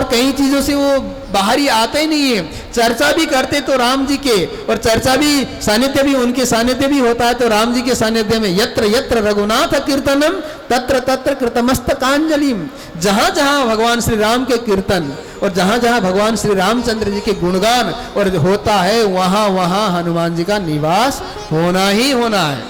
और कई चीजों से वो बाहर ही आते ही नहीं है। चर्चा भी करते तो राम जी के, और चर्चा भी सानिध्य भी उनके सानिध्य भी होता है तो राम जी के सानिध्य में। यत्र यत्र रघुनाथ कीर्तनम तत्र तत्र कृतमस्तकांजलिम। जहां जहां भगवान श्री राम के कीर्तन और जहां जहां भगवान श्री रामचंद्र जी के गुणगान और होता है, वहां वहां हनुमान जी का निवास होना ही होना है।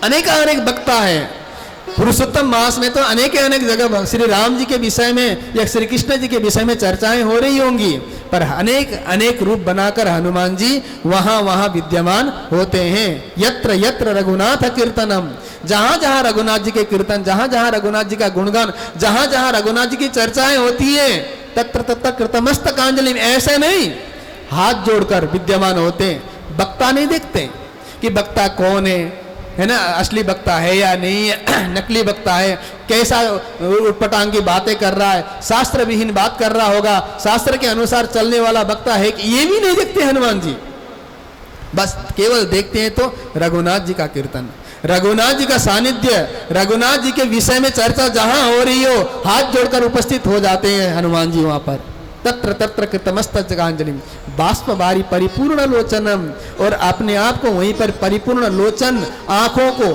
अनेक वक्ता है। पुरुषोत्तम मास में तो अनेक जगह श्री राम जी के विषय में या श्री कृष्ण जी के विषय में चर्चाएं हो रही होंगी, पर अनेक रूप बनाकर हनुमान जी वहां वहां विद्यमान होते हैं। यत्र यत्र रघुनाथ कीर्तनम, जहां जहां रघुनाथ जी के कीर्तन, जहां जहां रघुनाथ जी का गुणगान, जहां जहां रघुनाथ जी की चर्चाएं होती है, तत्र तत्र कृतमस्तकांजलि। ऐसे नहीं, हाथ जोड़कर विद्यमान होते। वक्ता नहीं देखते कि वक्ता कौन है ना, असली वक्ता है या नहीं है, नकली वक्ता है, कैसा उटपटांग की बातें कर रहा है, शास्त्र विहीन बात कर रहा होगा, शास्त्र के अनुसार चलने वाला वक्ता है कि ये भी नहीं देखते हनुमान जी। बस केवल देखते हैं तो रघुनाथ जी का कीर्तन, रघुनाथ जी का सानिध्य, रघुनाथ जी के विषय में चर्चा जहां हो रही हो, हाथ जोड़कर उपस्थित हो जाते हैं हनुमान जी वहां पर। तत्र तत्र कृतमस्तकांजलि बाष्प बारी परिपूर्ण लोचनम, और अपने आप को वहीं पर परिपूर्ण लोचन, आंखों को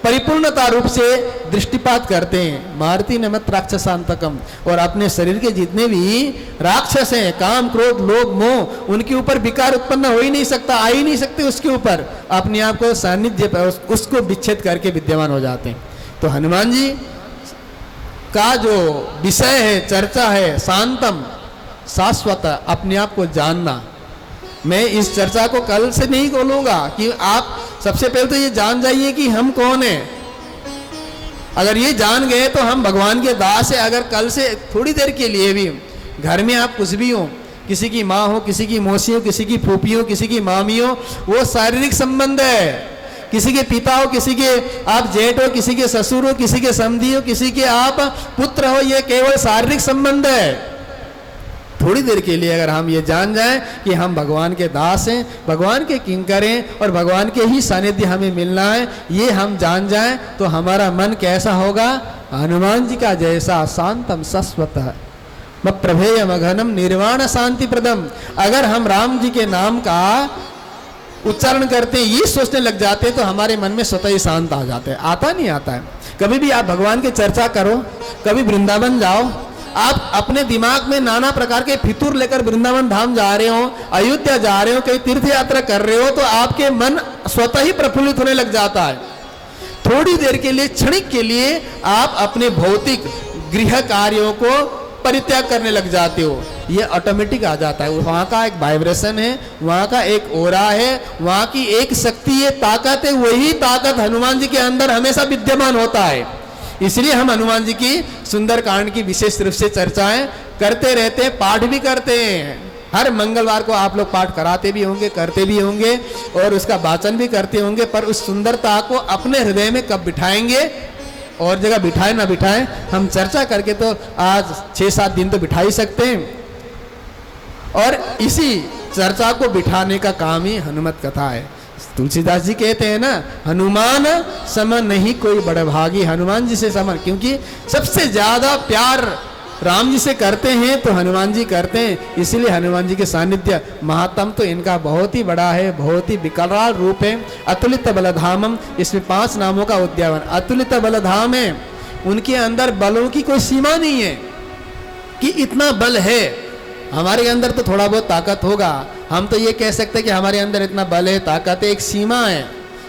परिपूर्णता रूप से दृष्टिपात करते हैं। मारुति नमत राक्षसांतकम, और अपने शरीर के जितने भी राक्षस हैं, काम क्रोध लोभ मोह, उनके ऊपर विकार उत्पन्न हो ही नहीं सकता, आ ही नहीं सकते उसके ऊपर। अपने आप को सानिध्य पर उसको विच्छेद करके विद्यमान हो जाते हैं। तो हनुमान जी का जो विषय है, चर्चा है, शांतम शाश्वत, अपने आप को जानना। मैं इस चर्चा को कल से नहीं बोलूंगा कि आप सबसे पहले तो ये जान जाइए कि हम कौन हैं। अगर ये जान गए तो हम भगवान के दास है। अगर कल से थोड़ी देर के लिए भी घर में आप कुछ भी हो, किसी की माँ हो, किसी की मौसी हो, किसी की फूफी हो, किसी की मामी हो, वो शारीरिक संबंध है। किसी के पिता हो, किसी के आप जेठ हो, किसी के ससुर हो, किसी के समधी हो, किसी के आप पुत्र हो, ये केवल शारीरिक संबंध है। थोड़ी देर के लिए अगर हम ये जान जाएं कि हम भगवान के दास हैं, भगवान के किंकर हैं और भगवान के ही सानिध्य हमें मिलना है, ये हम जान जाएं तो हमारा मन कैसा होगा, हनुमान जी का जैसा शांतम शाश्वत प्रभेय मघनम निर्वाण शांति प्रदम। अगर हम राम जी के नाम का उच्चारण करते हैं, ये सोचने लग जाते हैं, तो हमारे मन में स्वतः ही शांत आ जाता है। आता नहीं आता है। कभी भी आप भगवान की चर्चा करो, कभी वृंदावन जाओ, आप अपने दिमाग में नाना प्रकार के फितूर लेकर वृंदावन धाम जा रहे हो, अयोध्या जा रहे हो, कहीं तीर्थ यात्रा कर रहे हो, तो आपके मन स्वतः ही प्रफुल्लित होने लग जाता है। थोड़ी देर के लिए, क्षणिक के लिए आप अपने भौतिक गृह कार्यों को परित्याग करने लग जाते हो। ये ऑटोमेटिक आ जाता है। वहाँ का एक वाइब्रेशन है, वहाँ का एक ओरा है, वहाँ की एक शक्ति है, ताकत है। वही ताकत हनुमान जी के अंदर हमेशा विद्यमान होता है। इसलिए हम हनुमान जी की सुंदर कांड की विशेष रूप से चर्चाएं करते रहते हैं, पाठ भी करते हैं। हर मंगलवार को आप लोग पाठ कराते भी होंगे, करते भी होंगे और उसका वाचन भी करते होंगे, पर उस सुंदरता को अपने हृदय में कब बिठाएंगे, और जगह बिठाए ना बिठाएं, हम चर्चा करके तो आज 6-7 दिन तो बिठा ही सकते हैं। और इसी चर्चा को बिठाने का काम ही हनुमत कथा है। तुलसीदास जी कहते हैं ना, हनुमान सम नहीं कोई बड़भागी। हनुमान जी से समान, क्योंकि सबसे ज्यादा प्यार राम जी से करते हैं तो हनुमान जी करते हैं। इसीलिए हनुमान जी के सानिध्य महात्म तो इनका बहुत ही बड़ा है, बहुत ही विकराल रूप है। अतुलित बलधामम, इसमें 5 नामों का उद्यावन। अतुलित बलधाम है, उनके अंदर बलों की कोई सीमा नहीं है कि इतना बल है। हमारे अंदर तो थोड़ा बहुत ताकत होगा, हम तो ये कह सकते हैं कि हमारे अंदर इतना बल है, ताकत है। एक सीमा है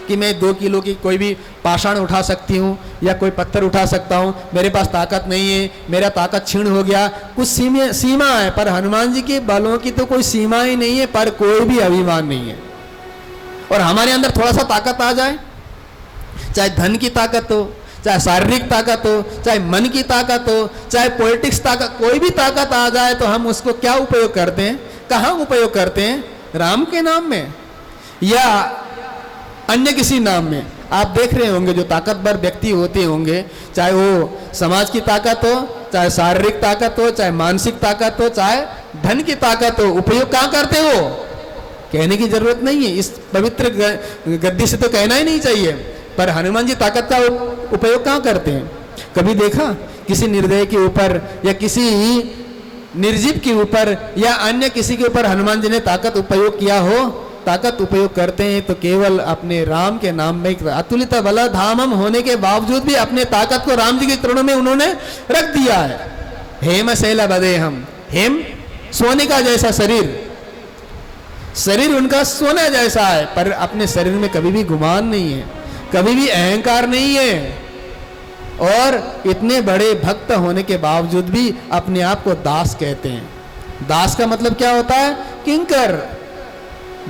कि मैं 2 किलो की कोई भी पाषाण उठा सकती हूँ या कोई पत्थर उठा सकता हूँ, मेरे पास ताकत नहीं है, मेरा ताकत क्षीण हो गया, कुछ सीमा है। पर हनुमान जी के बलों की तो कोई सीमा ही नहीं है, पर कोई भी अभिमान नहीं है। और हमारे अंदर थोड़ा सा ताकत आ जाए, चाहे धन की ताकत हो, चाहे शारीरिक ताकत हो, चाहे मन की ताकत हो, चाहे पॉलिटिक्स ताकत, कोई भी ताकत आ जाए तो हम उसको क्या उपयोग करते हैं, कहाँ उपयोग करते हैं? राम के नाम में या अन्य किसी नाम में। आप देख रहे होंगे जो ताकतवर व्यक्ति होते होंगे, चाहे वो समाज की ताकत हो, चाहे शारीरिक ताकत हो, चाहे मानसिक ताकत हो, चाहे धन की ताकत हो, उपयोग कहाँ करते हो? कहने की जरूरत नहीं है, इस पवित्र गद्दी से तो कहना ही नहीं चाहिए। पर हनुमान जी ताकत का उपयोग कहाँ करते हैं? कभी देखा किसी निर्दय के ऊपर या किसी निर्जीव के ऊपर या अन्य किसी के ऊपर हनुमान जी ने ताकत उपयोग किया हो, ताकत उपयोग करते हैं तो केवल अपने राम के नाम में। अतुलित बल धामम होने के बावजूद भी अपने ताकत को राम जी के चरणों में उन्होंने रख दिया है। हेम शैल बदे हम, हेम सोने का जैसा शरीर, शरीर उनका सोना जैसा है, पर अपने शरीर में कभी भी गुमान नहीं है, कभी भी अहंकार नहीं है, और इतने बड़े भक्त होने के बावजूद भी अपने आप को दास कहते हैं। दास का मतलब क्या होता है? किंकर।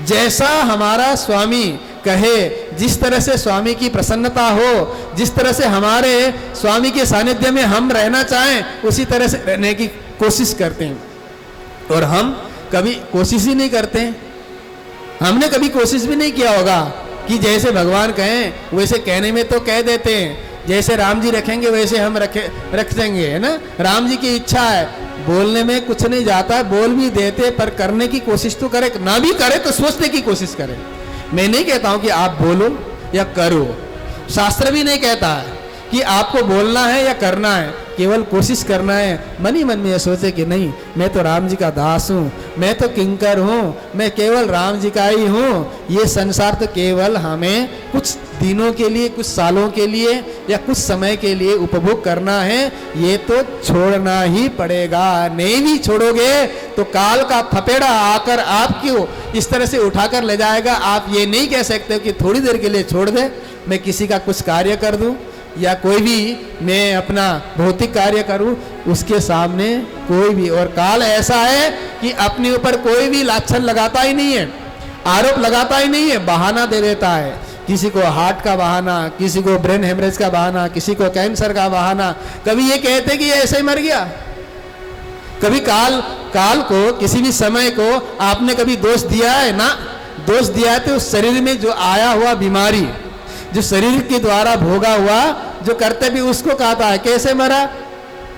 जैसा हमारा स्वामी कहे, जिस तरह से स्वामी की प्रसन्नता हो, जिस तरह से हमारे स्वामी के सानिध्य में हम रहना चाहें, उसी तरह से रहने की कोशिश करते हैं। और हम कभी कोशिश ही नहीं करते। हमने कभी कोशिश भी नहीं किया होगा कि जैसे भगवान कहें वैसे कहने में तो कह देते हैं, जैसे राम जी रखेंगे वैसे हम रख देंगे, है ना। राम जी की इच्छा है, बोलने में कुछ नहीं जाता है, बोल भी देते, पर करने की कोशिश तो करे, ना भी करे तो सोचने की कोशिश करे। मैं नहीं कहता हूं कि आप बोलो या करो, शास्त्र भी नहीं कहता है कि आपको बोलना है या करना है, केवल कोशिश करना है। मन ही मन में यह सोचे कि नहीं, मैं तो राम जी का दास हूँ, मैं तो किंकर हूँ, मैं केवल राम जी का ही हूँ। ये संसार तो केवल हमें कुछ दिनों के लिए, कुछ सालों के लिए या कुछ समय के लिए उपभोग करना है, ये तो छोड़ना ही पड़ेगा। नहीं भी छोड़ोगे तो काल का थपेड़ा आकर आपको इस तरह से उठाकर ले जाएगा। आप ये नहीं कह सकते कि थोड़ी देर के लिए छोड़ दे, मैं किसी का कुछ कार्य कर दूं या कोई भी मैं अपना भौतिक कार्य करूं, उसके सामने कोई भी। और काल ऐसा है कि अपने ऊपर कोई भी लाछन लगाता ही नहीं है, आरोप लगाता ही नहीं है, बहाना दे देता है। किसी को हार्ट का बहाना, किसी को ब्रेन हेमरेज का बहाना, किसी को कैंसर का बहाना। कभी ये कहते कि ये ऐसे ही मर गया। कभी काल को, किसी भी समय को आपने कभी दोष दिया है? ना, दोष दिया है तो उस शरीर में जो आया हुआ बीमारी, जो शरीर के द्वारा भोगा हुआ जो कर्तव्य, उसको कहता है कैसे मरा।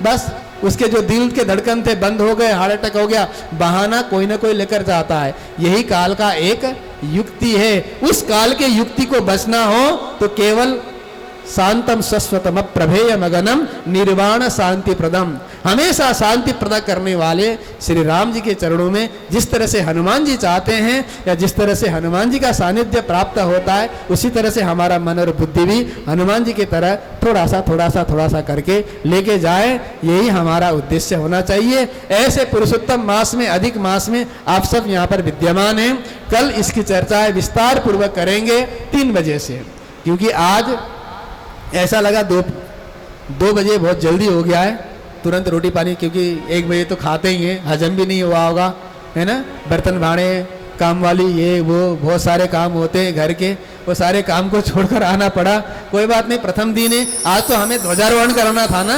बस उसके जो दिल के धड़कन थे बंद हो गए, हार्ट अटैक हो गया, बहाना कोई ना कोई लेकर जाता है। यही काल का एक युक्ति है। उस काल के युक्ति को बचना हो तो केवल शांतम शाश्वतम प्रभेय मगनम निर्वाण शांति प्रदम, हमेशा शांति प्रदा करने वाले श्री राम जी के चरणों में जिस तरह से हनुमान जी चाहते हैं, या जिस तरह से हनुमान जी का सानिध्य प्राप्त होता है, उसी तरह से हमारा मन और बुद्धि भी हनुमान जी की तरह थोड़ा सा करके लेके जाए। यही हमारा उद्देश्य होना चाहिए। ऐसे पुरुषोत्तम मास में, अधिक मास में आप सब यहाँ पर विद्यमान हैं। कल इसकी चर्चा विस्तार पूर्वक करेंगे 3 बजे से, क्योंकि आज ऐसा लगा 2 बजे बहुत जल्दी हो गया है, तुरंत रोटी पानी, क्योंकि 1 बजे तो खाते ही हैं, हजम भी नहीं हुआ होगा, है ना। बर्तन भाड़े, काम वाली, ये वो बहुत सारे काम होते हैं घर के, वो सारे काम को छोड़कर आना पड़ा। कोई बात नहीं, प्रथम दिन है, आज तो हमें ध्वजारोहण कराना था ना,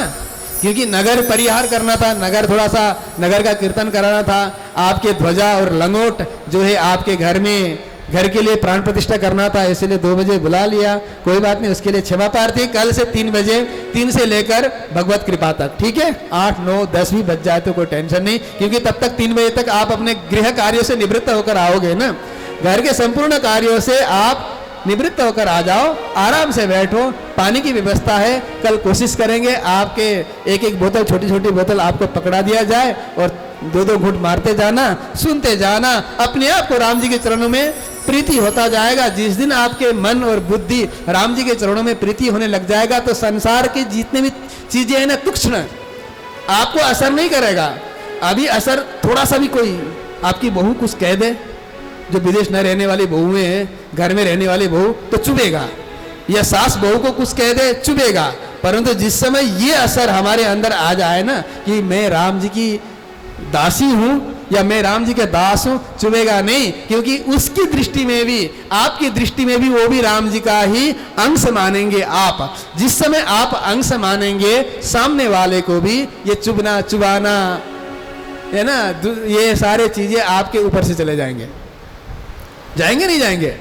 क्योंकि नगर परिहार करना था, नगर का कीर्तन कराना था। आपके ध्वजा और लंगोट जो है आपके घर के लिए प्राण प्रतिष्ठा करना था, इसलिए 2 बजे बुला लिया। कोई बात नहीं, उसके लिए क्षमा प्रार्थी। कल से 3 बजे, 3 से लेकर भगवत कृपा तक, ठीक है। 8, 9, 10 भी बज जाए तो कोई टेंशन नहीं, क्योंकि तब तक 3 बजे तक आप अपने गृह कार्यों से निवृत्त होकर आओगे ना। घर के संपूर्ण कार्यों से आप निवृत्त होकर आ जाओ, आराम से बैठो। पानी की व्यवस्था है, कल कोशिश करेंगे आपके 1-1 बोतल, छोटी छोटी बोतल आपको पकड़ा दिया जाए, और 2-2 घूंट मारते जाना, सुनते जाना। अपने आप को राम जी के चरणों में प्रीति होता जाएगा। जिस दिन आपके मन और बुद्धि राम जी के चरणों में प्रीति होने लग जाएगा, तो संसार की जितने भी चीजें हैं ना, तुक्ष्ण, आपको असर नहीं करेगा। अभी असर थोड़ा सा भी, कोई आपकी बहू कुछ कह दे, जो विदेश न रहने वाली बहुएं हैं, घर में रहने वाली बहू, तो चुभेगा, या सास बहू को कुछ कह दे, चुभेगा। परंतु जिस समय ये असर हमारे अंदर आ जाए ना कि मैं राम जी की दासी हूं या मैं राम जी के दास हूं, चुभेगा नहीं, क्योंकि उसकी दृष्टि में भी, आपकी दृष्टि में भी वो भी राम जी का ही अंश मानेंगे आप। जिस समय आप अंश मानेंगे, सामने वाले को भी ये चुभना, चुभाना, है ना, ये सारे चीजें आपके ऊपर से चले जाएंगे। नहीं जाएंगे,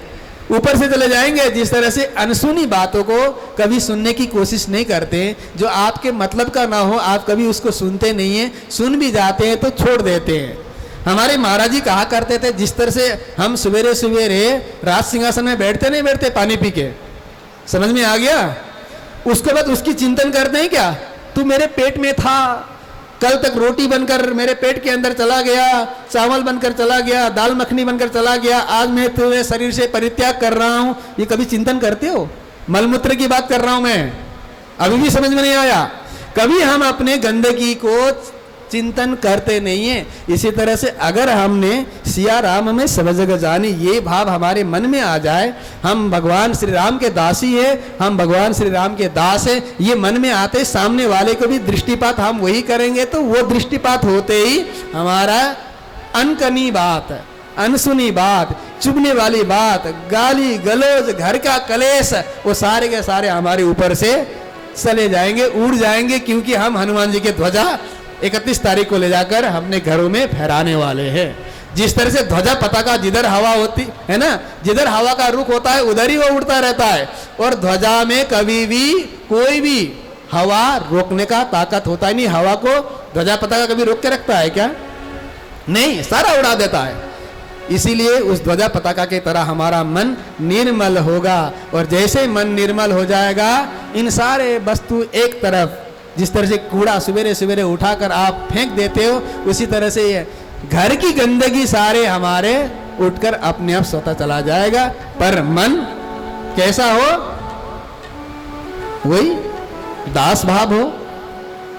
ऊपर से चले जाएंगे। जिस तरह से अनसुनी बातों को कभी सुनने की कोशिश नहीं करते, जो आपके मतलब का ना हो, आप कभी उसको सुनते नहीं है। सुन भी जाते हैं तो छोड़ देते हैं। हमारे महाराज जी कहा करते थे, जिस तरह से हम सवेरे सवेरे राज सिंहासन में नहीं बैठते पानी पी के, समझ में आ गया। उसके बाद उसकी चिंतन करते हैं, क्या तू मेरे पेट में था, कल तक रोटी बनकर मेरे पेट के अंदर चला गया, चावल बनकर चला गया, दाल मखनी बनकर चला गया, आज मैं तुम्हें शरीर से परित्याग कर रहा हूं, ये कभी चिंतन करते हो? मलमूत्र की बात कर रहा हूं मैं, अभी भी समझ में नहीं आया? कभी हम अपने गंदगी को चिंतन करते नहीं है। इसी तरह से अगर हमने सिया राम में सब जगह जानी, ये भाव हमारे मन में आ जाए, हम भगवान श्री राम के दासी है, हम भगवान श्री राम के दास है, ये मन में आते सामने वाले को भी दृष्टिपात हम वही करेंगे, तो वो दृष्टिपात होते ही हमारा अनकनी बात, अनसुनी बात, चुभने वाली बात, गाली गलौज, घर का कलेश, वो सारे के सारे हमारे ऊपर से चले जाएंगे, उड़ जाएंगे, क्योंकि हम हनुमान जी के ध्वजा 31 तारीख को ले जाकर हमने घरों में फहराने वाले हैं। जिस तरह से ध्वजा पताका जिधर हवा होती है ना, जिधर हवा का रुख होता है उधर ही वो उड़ता रहता है, और ध्वजा में कभी भी कोई भी हवा रोकने का ताकत होता ही नहीं। हवा को ध्वजा पताका कभी रोक के रखता है क्या? नहीं, सारा उड़ा देता है। इसीलिए उस ध्वजा पताका की तरह हमारा मन निर्मल होगा, और जैसे मन निर्मल हो जाएगा, इन सारे वस्तु एक तरफ, जिस तरह से कूड़ा सवेरे सवेरे उठाकर आप फेंक देते हो, उसी तरह से ये घर की गंदगी सारे हमारे उठकर अपने आप स्वतः चला जाएगा। पर मन कैसा हो? वही दास भाव हो,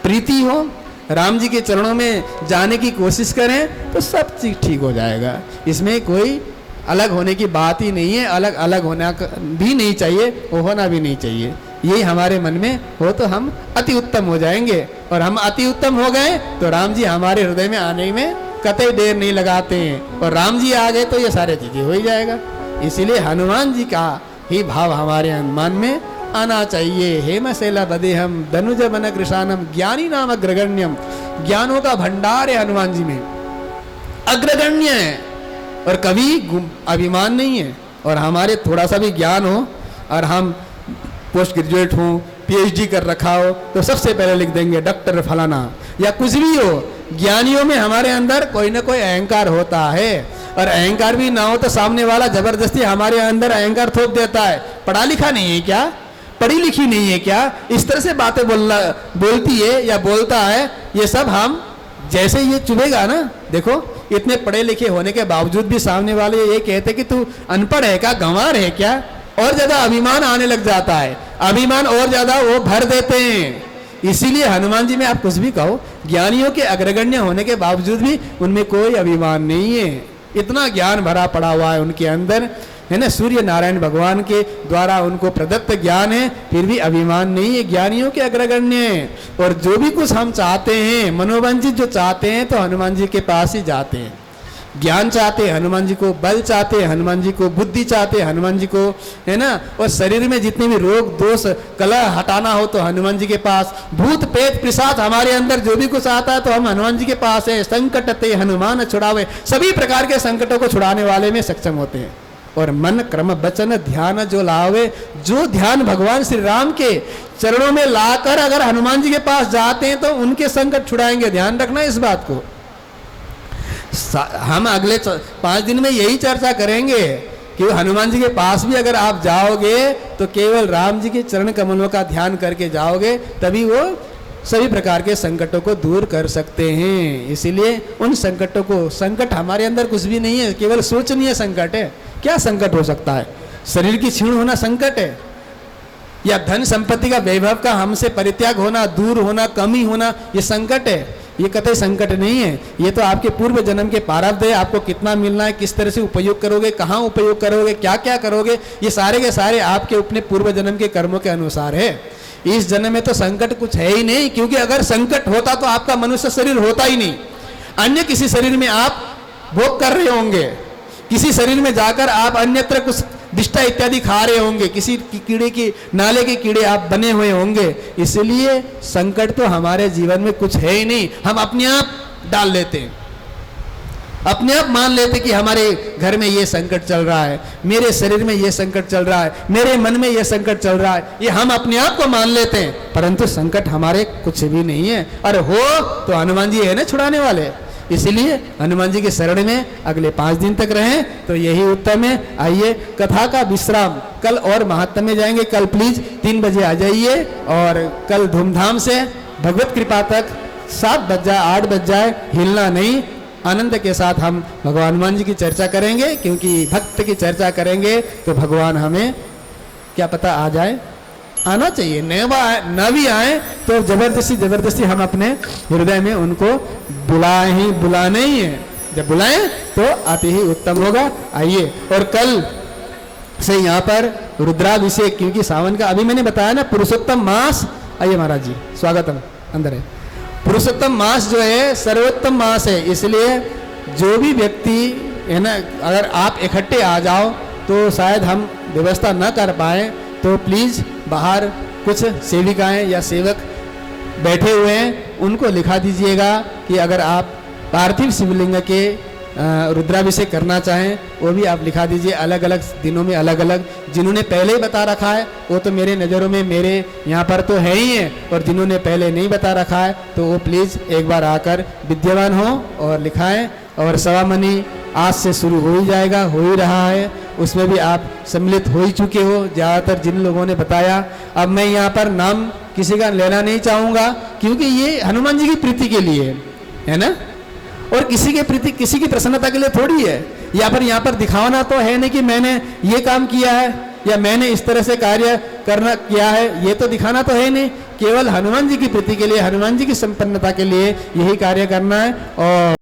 प्रीति हो, राम जी के चरणों में जाने की कोशिश करें तो सब चीज ठीक हो जाएगा। इसमें कोई अलग होने की बात ही नहीं है, अलग अलग होना भी नहीं चाहिए, वो होना भी नहीं चाहिए। यही हमारे मन में हो तो हम अति उत्तम हो जाएंगे, और हम अति उत्तम हो गए तो राम जी हमारे हृदय में आने में कतई देर नहीं लगाते हैं, और राम जी आ गए तो ये सारे चीजें हो ही जाएगा। इसीलिए हनुमान जी का ही भाव हमारे मन में आना चाहिए। हेम शैला बदेहम धनुज बन कृशानम ज्ञानी नाम अग्रगण्यम, ज्ञानों का भंडार है हनुमान जी में, अग्रगण्य है, और कभी अभिमान नहीं है। और हमारे थोड़ा सा भी ज्ञान हो और हम पोस्ट ग्रेजुएट हो, पीएचडी कर रखा हो, तो सबसे पहले लिख देंगे डॉक्टर फलाना, या कुछ भी हो। ज्ञानियों में हमारे अंदर कोई ना कोई अहंकार होता है, और अहंकार भी ना हो तो सामने वाला जबरदस्ती हमारे अंदर अहंकार थोप देता है। पढ़ा लिखा नहीं है क्या? पढ़ी लिखी नहीं है क्या? इस तरह से बातें बोलती है या बोलता है। ये सब हम जैसे ये चुभेगा ना, देखो इतने पढ़े लिखे होने के बावजूद भी सामने वाले ये कहते कि तू अनपढ़ है क्या, गंवार है क्या, और ज्यादा अभिमान आने लग जाता है। अभिमान और ज्यादा वो भर देते हैं। इसीलिए हनुमान जी में आप कुछ भी कहो, ज्ञानियों के अग्रगण्य होने के बावजूद भी उनमें कोई अभिमान नहीं है। इतना ज्ञान भरा पड़ा हुआ है उनके अंदर, है ना। सूर्य नारायण भगवान के द्वारा उनको प्रदत्त ज्ञान है, फिर भी अभिमान नहीं है, ज्ञानियों के अग्रगण्य है। और जो भी कुछ हम चाहते हैं, मनोवांछित जो चाहते हैं, तो हनुमान जी के पास ही जाते हैं। ज्ञान चाहते हैं हनुमान जी को, बल चाहते हैं हनुमान जी को, बुद्धि चाहते हैं हनुमान जी को, है ना। और शरीर में जितने भी रोग दोष कलह हटाना हो तो हनुमान जी के पास, भूत प्रेत पिशाच हमारे अंदर जो भी कुछ आता है तो हम हनुमान जी के पास है। संकट ते हनुमान छुड़ावे, सभी प्रकार के संकटों को छुड़ाने वाले में सक्षम होते हैं। और मन क्रम वचन ध्यान जो लावे, जो ध्यान भगवान श्री राम के चरणों में लाकर अगर हनुमान जी के पास जाते हैं तो उनके संकट छुड़ाएंगे। ध्यान रखना इस बात को। हम अगले 5 दिन में यही चर्चा करेंगे कि हनुमान जी के पास भी अगर आप जाओगे तो केवल राम जी के चरण कमलों का ध्यान करके जाओगे, तभी वो सभी प्रकार के संकटों को दूर कर सकते हैं। इसीलिए उन संकटों को, संकट हमारे अंदर कुछ भी नहीं है, केवल सोचनीय संकट है। क्या संकट हो सकता है? शरीर की क्षीण होना संकट है, या धन संपत्ति का वैभव का हमसे परित्याग होना, दूर होना, कमी होना, ये संकट है? ये कतई संकट नहीं है। ये तो आपके पूर्व जन्म के प्रारब्ध है। आपको कितना मिलना है, किस तरह से उपयोग करोगे, कहाँ उपयोग करोगे, क्या क्या करोगे, ये सारे के सारे आपके अपने पूर्व जन्म के कर्मों के अनुसार है। इस जन्म में तो संकट कुछ है ही नहीं, क्योंकि अगर संकट होता तो आपका मनुष्य शरीर होता ही नहीं। अन्य किसी शरीर में आप भोग कर रहे होंगे, किसी शरीर में जाकर आप अन्यत्र कुछ विष्ठा इत्यादि खा रहे होंगे, किसी कीड़े की नाले के कीड़े आप बने हुए होंगे। इसलिए संकट तो हमारे जीवन में कुछ है ही नहीं। हम अपने आप डाल लेते हैं, अपने आप मान लेते कि हमारे घर में ये संकट चल रहा है, मेरे शरीर में ये संकट चल रहा है, मेरे मन में ये संकट चल रहा है। ये हम अपने आप को मान लेते हैं, परंतु संकट हमारे कुछ भी नहीं है। और हो तो हनुमान जी है ना छुड़ाने वाले। इसलिए हनुमान जी के शरण में अगले 5 दिन तक रहें तो यही उत्तम है। आइए कथा का विश्राम, कल और महात्म्य में जाएंगे। कल प्लीज 3 बजे आ जाइए, और कल धूमधाम से भगवत कृपा तक 7 बज जाए 8 बज जाए, हिलना नहीं। आनंद के साथ हम भगवान हनुमान जी की चर्चा करेंगे, क्योंकि भक्त की चर्चा करेंगे तो भगवान हमें क्या पता आ जाए, आना चाहिए। न भी आए तो जबरदस्ती हम अपने हृदय में उनको बुलाने ही है। जब बुलाएं तो आते ही उत्तम होगा। आइए, और कल से यहाँ पर रुद्राभिषेक, क्योंकि सावन का अभी मैंने बताया ना पुरुषोत्तम मास। आइए महाराज जी, स्वागतम, अंदर है। पुरुषोत्तम मास जो है सर्वोत्तम मास है, इसलिए जो भी व्यक्ति है ना, अगर आप इकट्ठे आ जाओ तो शायद हम व्यवस्था न कर पाए, तो प्लीज़ बाहर कुछ सेविकाएं या सेवक बैठे हुए हैं, उनको लिखा दीजिएगा कि अगर आप पार्थिव शिवलिंग के रुद्राभिषेक करना चाहें, वो भी आप लिखा दीजिए। अलग अलग दिनों में अलग अलग, जिन्होंने पहले ही बता रखा है वो तो मेरे नज़रों में मेरे यहाँ पर तो है ही है, और जिन्होंने पहले नहीं बता रखा है तो वो प्लीज़ एक बार आकर विद्यमान हो और लिखाएं। और सवामनी आज से शुरू हो ही जाएगा, हो ही रहा है, उसमें भी आप सम्मिलित हो ही चुके हो ज़्यादातर जिन लोगों ने बताया। अब मैं यहाँ पर नाम किसी का लेना नहीं चाहूँगा, क्योंकि ये हनुमान जी की प्रीति के लिए है ना, और किसी के प्रति किसी की प्रसन्नता के लिए थोड़ी है। यहाँ पर दिखाना तो है नहीं कि मैंने ये काम किया है या मैंने इस तरह से कार्य करना किया है, ये तो दिखाना तो है नहीं। केवल हनुमान जी की प्रीति के लिए, हनुमान जी की संपन्नता के लिए यही कार्य करना है। और